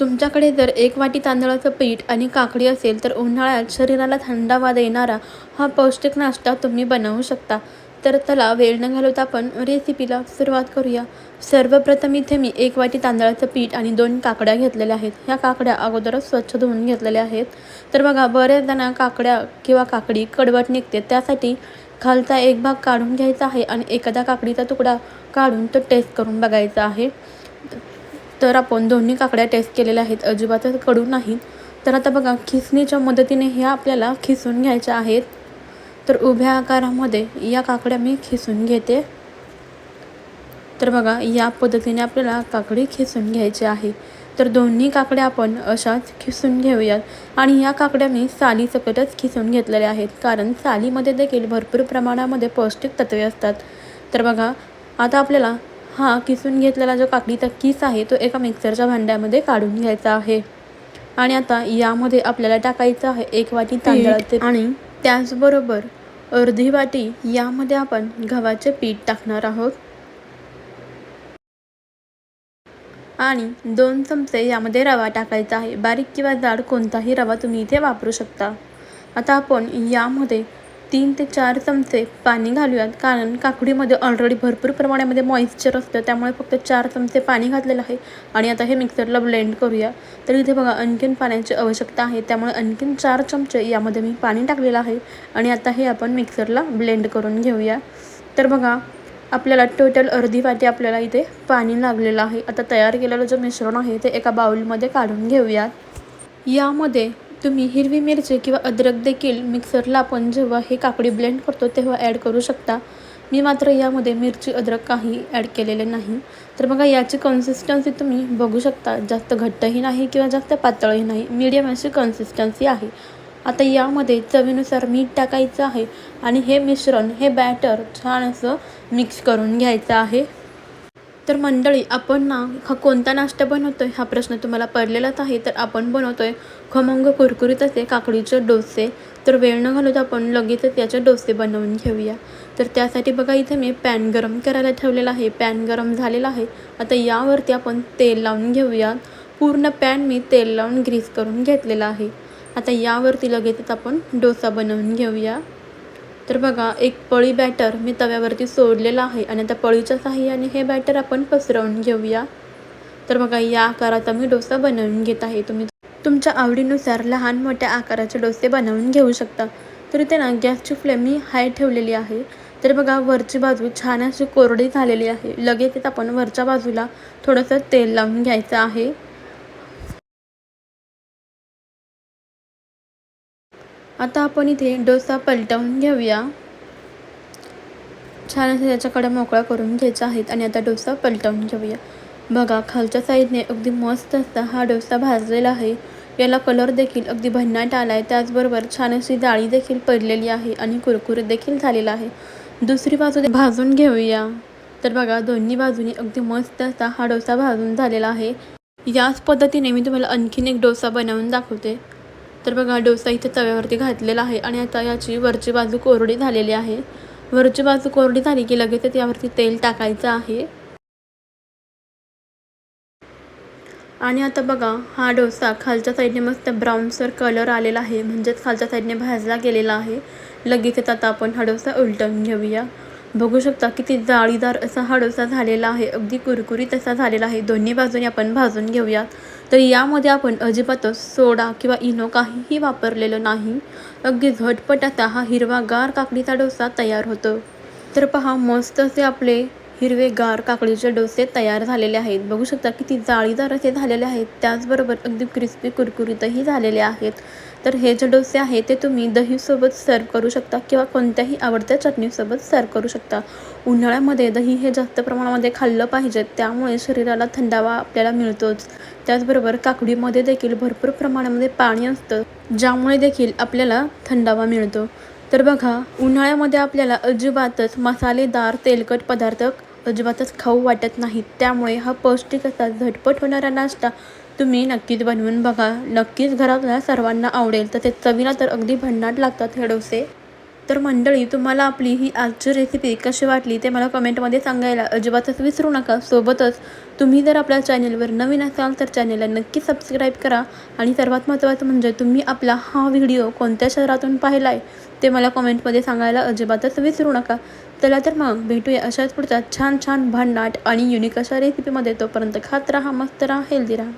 तुमच्याकडे जर 1 वाटी तांदळाचं पीठ आणि काकडी असेल तर उन्हाळ्यात शरीराला थंडावा देणारा हा पौष्टिक नाश्ता तुम्ही बनवू शकता. तर चला वेळ न घालवता आपण रेसिपीला सुरुवात करूया. सर्वप्रथम इथे मी 1 वाटी तांदळाचं पीठ आणि 2 काकड्या घेतलेल्या आहेत. ह्या काकड्या अगोदरच स्वच्छ धुवून घेतलेल्या आहेत. तर बघा बऱ्याच जणांना काकड्या किंवा काकडी कडवट निघते, त्यासाठी खालचा एक भाग काढून घ्यायचा आहे आणि एखादा काकडीचा तुकडा काढून तो टेस्ट करून बघायचा आहे. तर आपण दोन्ही काकड्या टेस्ट केलेल्या आहेत, अजिबातच कडू नाहीत. तर आता बघा खिसणीच्या मदतीने ह्या आपल्याला खिसून घ्यायच्या आहेत. तर उभ्या आकारामध्ये या काकड्या मी खिसून घेते. तर बघा या पद्धतीने आपल्याला काकडी खिसून घ्यायची आहे. तर दोन्ही काकड्या आपण अशाच खिसून घेऊयात. आणि या काकड्या मी सालीसकटच खिसून घेतलेल्या आहेत, कारण सालीमध्ये देखील भरपूर प्रमाणामध्ये पौष्टिक तत्वे असतात. तर बघा आता आपल्याला हा किसून घेतलेला जो काकडीचा किस आहे तो एका मिक्सरच्या भांड्यामध्ये काढून घ्यायचा आहे. आणि आता यामध्ये आपल्याला टाकायचं आहे 1 वाटी तांदळाचे आणि त्याचबरोबर अर्धी वाटी यामध्ये आपण गव्हाचे पीठ टाकणार आहोत. आणि 2 चमचे यामध्ये रवा टाकायचा आहे. बारीक किंवा जाड कोणताही रवा तुम्ही इथे वापरू शकता. आता आपण यामध्ये 3 ते 4 चमचे पाणी घालूयात, कारण काकडीमध्ये ऑलरेडी भरपूर प्रमाणामध्ये मॉइश्चर असतं, त्यामुळे फक्त 4 चमचे पाणी घातलेलं आहे. आणि आता हे मिक्सरला ब्लेंड करूया. तर इथे बघा आणखीन पाण्याची आवश्यकता आहे, त्यामुळे आणखीन 4 चमचे यामध्ये मी पाणी टाकलेलं आहे. आणि आता हे आपण मिक्सरला ब्लेंड करून घेऊया. तर बघा आपल्याला टोटल अर्धी वाटी आपल्याला इथे पाणी लागलेलं आहे. आता तयार केलेलं जे मिश्रण आहे ते एका बाउलमध्ये काढून घेऊयात. यामध्ये तुम्ही हिरवी मिरची किंवा अद्रक देखील मिक्सरला आपण जेव्हा हे काकडी ब्लेंड करतो तेव्हा ॲड करू शकता. मी मात्र यामध्ये मिरची अद्रक काही ॲड केलेले नाही. तर बघा याची कन्सिस्टन्सी तुम्ही बघू शकता, जास्त घट्टही नाही किंवा जास्त पातळही नाही, मीडियम अशी कन्सिस्टन्सी आहे. आता यामध्ये चवीनुसार मीठ टाकायचं आहे आणि हे मिश्रण, हे बॅटर छान असं मिक्स करून घ्यायचं आहे. तर मंडळी आपण ना हा कोणता नाश्ता बनवतो आहे हा प्रश्न तुम्हाला पडलेलाच आहे. तर आपण बनवतो आहे खमंग कुरकुरीत असे काकडीचे डोसे. तर वेळ न घालवता आपण लगेचच याचे डोसे बनवून घेऊया. तर त्यासाठी बघा इथे मी पॅन गरम करायला ठेवलेला आहे. पॅन गरम झालेला आहे. आता यावरती आपण तेल लावून घेऊया. पूर्ण पॅन मी तेल लावून ग्रीस करून घेतलेला आहे. आता यावरती लगेचच आपण डोसा बनवून घेऊया. तर बघा एक पळी बॅटर मी तव्यावरती सोडलेला आहे आणि आता पळीच्या साहाय्याने हे बॅटर आपण पसरवून घेऊया. तर बघा या आकाराचा मी डोसा बनवून घेत आहे. तुम्ही तुमच्या आवडीनुसार लहान मोठ्या आकाराचे डोसे बनवून घेऊ शकता. तर इथे ना गॅसची फ्लेम मी हाय ठेवलेली आहे. तर बघा वरची बाजू छान अशी कोरडी झालेली आहे. लगेचच आपण वरच्या बाजूला थोडंसं तेल लावून घ्यायचं आहे. आता आपण इथे डोसा पलटवून घेऊया. छान असं त्याच्याकडे मोकळा करून घ्यायचा आहेत आणि आता डोसा पलटवून घेऊया. बघा खालच्या साईडने अगदी मस्त असा हा डोसा भाजलेला आहे. याला कलर देखील अगदी भन्नाट आला आहे. त्याचबरोबर छान अशी जाळी देखील पडलेली आहे आणि कुरकुरीत देखील झालेला आहे. दुसरी बाजू भाजून घेऊया. तर बघा दोन्ही बाजूनी अगदी मस्त असा हा डोसा भाजून झालेला आहे. याच पद्धतीने मी तुम्हाला आणखीन एक डोसा बनवून दाखवते. तर बघा डोसा इथे तव्यावरती घातलेला आहे आणि आता याची वरची बाजू कोरडी झालेली आहे. वरची बाजू कोरडी झाली की लगेचच यावरती तेल टाकायचं आहे. आणि आता बघा हा डोसा खालच्या साईडने मस्त ब्राऊनसर कलर आलेला आहे, म्हणजेच खालच्या साईडने भाजला गेलेला आहे. लगेचच आता आपण हा डोसा उलटवून घेऊया. बघू शकता किती जाळीदार असा हा डोसा झालेला आहे. अगदी कुरकुरीत असा झालेला आहे. दोन्ही बाजूने आपण भाजून घेऊया. तर यामध्ये आपण अजिबातच सोडा किंवा इनो काहीही वापरलेलं नाही. अगदी झटपट असा हा हिरवागार काकडीचा डोसा तयार होतो. तर पहा मस्त असे आपले हिरवेगार काकडीचे डोसे तयार झालेले आहेत. बघू शकता किती जाळीदार असे झालेले आहेत. त्याचबरोबर अगदी क्रिस्पी कुरकुरीतही झालेले आहेत. तर हे जे डोसे आहेत ते तुम्ही दहीसोबत सर्व करू शकता किंवा कोणत्याही आवडत्या चटणीसोबत सर्व करू शकता. उन्हाळ्यामध्ये दही हे जास्त प्रमाणामध्ये खाल्लं पाहिजे, त्यामुळे शरीराला थंडावा आपल्याला मिळतोच. त्याचबरोबर काकडीमध्ये देखील भरपूर प्रमाणामध्ये पाणी असतं, ज्यामुळे देखील आपल्याला थंडावा मिळतो. तर बघा उन्हाळ्यामध्ये आपल्याला अजिबातच मसालेदार तेलकट पदार्थ अजिबातच खाऊ वाटत नाहीत. त्यामुळे हा पौष्टिक असा झटपट होणारा नाश्ता तुम्ही नक्कीच बनवून बघा. नक्कीच घरातल्या सर्वांना आवडेल. तर ते चवीला तर अगदी भन्नाट लागतात हे डोसे. तर मंडळी, तुम्हाला आपली ही आजची रेसिपी कशी वाटली ते मला कमेंटमध्ये सांगायला अजिबातच विसरू नका. सोबतच तुम्ही जर आपल्या चॅनेलवर नवीन असाल तर चॅनेलला नक्की सबस्क्राईब करा. आणि सर्वात महत्त्वाचं म्हणजे तुम्ही आपला हा व्हिडिओ कोणत्या शहरातून पाहिला आहे ते मला कमेंटमध्ये सांगायला अजिबातच विसरू नका. चला तर मग भेटूया अशाच पुढच्या छान छान भन्नाट आणि युनिक अशा रेसिपीमध्ये. तोपर्यंत खात राहा, मस्त राहा, हेल्दी राहा.